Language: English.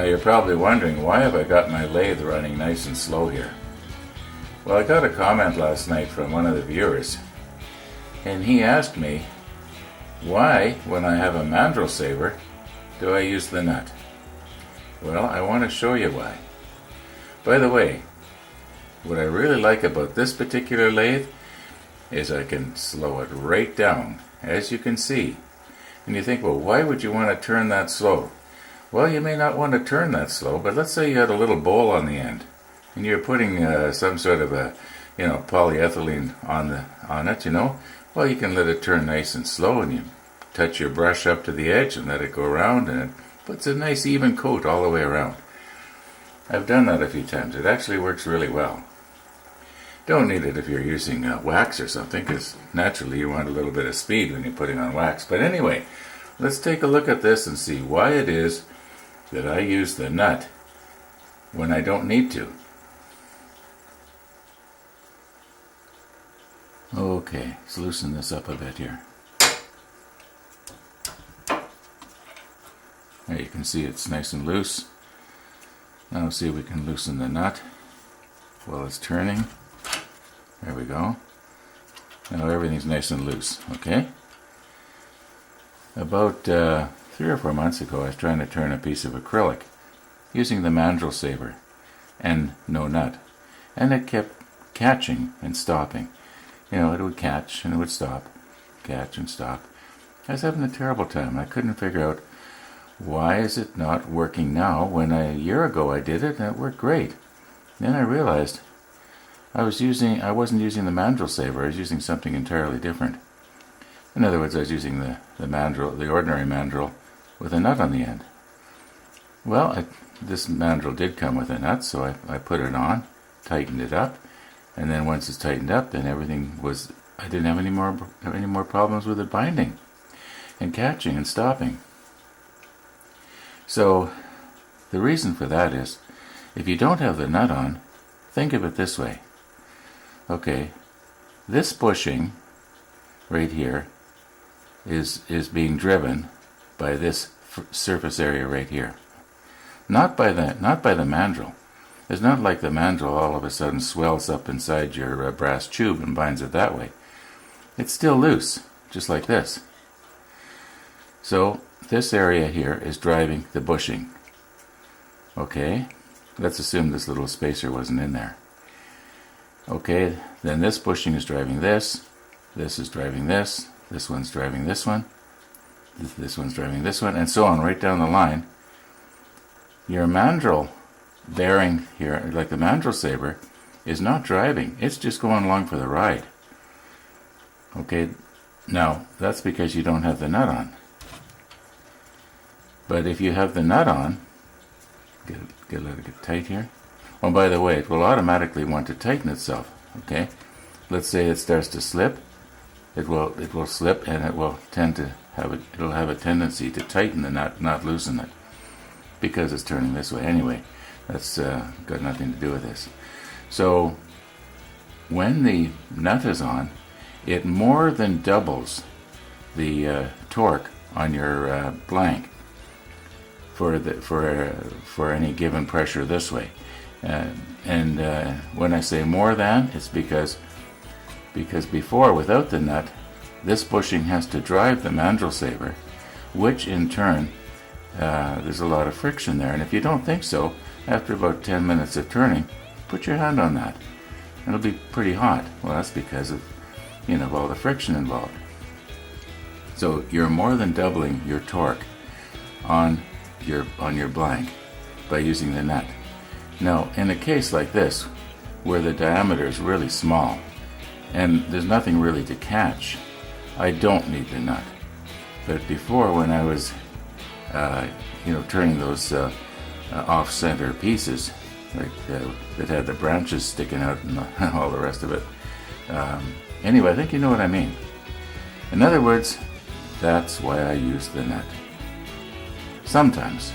Now you're probably wondering, why have I got my lathe running nice and slow here? Well, I got a comment last night from one of the viewers, and he asked me, why, when I have a mandrel-saver, do I use the nut? Well, I want to show you why. By the way, what I really like about this particular lathe is I can slow it right down, as you can see. And you think, well, why would you want to turn that slow? Well, you may not want to turn that slow, but let's say you had a little bowl on the end, and you're putting some sort of a, polyethylene on it, Well, you can let it turn nice and slow, and you touch your brush up to the edge and let it go around, and it puts a nice even coat all the way around. I've done that a few times. It actually works really well. Don't need it if you're using wax or something, because naturally you want a little bit of speed when you're putting on wax. But anyway, let's take a look at this and see why it is that I use the nut when I don't need to. Okay, let's loosen this up a bit here. There you can see it's nice and loose. Now see if we can loosen the nut while it's turning. There we go. Now everything's nice and loose, okay? About 3 or 4 months ago, I was trying to turn a piece of acrylic using the mandrel-saver and no nut. And it kept catching and stopping. It would catch and it would stop, catch and stop. I was having a terrible time. I couldn't figure out, why is it not working now when a year ago I did it and it worked great. Then I realized I wasn't using the mandrel-saver. I was using something entirely different. In other words, I was using the ordinary mandrel with a nut on the end. Well, this mandrel did come with a nut, so I put it on, tightened it up, and then once it's tightened up, then I didn't have any more problems with it binding and catching and stopping. So the reason for that is, if you don't have the nut on, think of it this way. Okay, this bushing right here is being driven by this surface area right here. Not by the mandrel. It's not like the mandrel all of a sudden swells up inside your brass tube and binds it that way. It's still loose, just like this. So this area here is driving the bushing. Okay, let's assume this little spacer wasn't in there. Okay, then this bushing is driving this is driving this one's driving this one, this one's driving this one, and so on right down the line. Your mandrel bearing here, like the mandrel-saver, is not driving, it's just going along for the ride. Okay, now that's because you don't have the nut on. But if you have the nut on, let it get tight here. Oh, by the way, it will automatically want to tighten itself. Okay, let's say it starts to slip. It will slip, and it will it'll have a tendency to tighten the nut, not loosen it, because it's turning this way. Anyway, that's got nothing to do with this. So when the nut is on, it more than doubles the torque on your blank for any given pressure this way. And when I say more than, it's because before, without the nut, this bushing has to drive the mandrel-saver, which in turn, there's a lot of friction there. And if you don't think so, after about 10 minutes of turning, put your hand on that. It'll be pretty hot. Well, that's because of all the friction involved. So you're more than doubling your torque on your blank by using the nut. Now, in a case like this, where the diameter is really small and there's nothing really to catch, I don't need the nut. But before, when I was turning those off-center pieces, like that had the branches sticking out and all the rest of it. Anyway, I think you know what I mean. In other words, that's why I use the nut. Sometimes.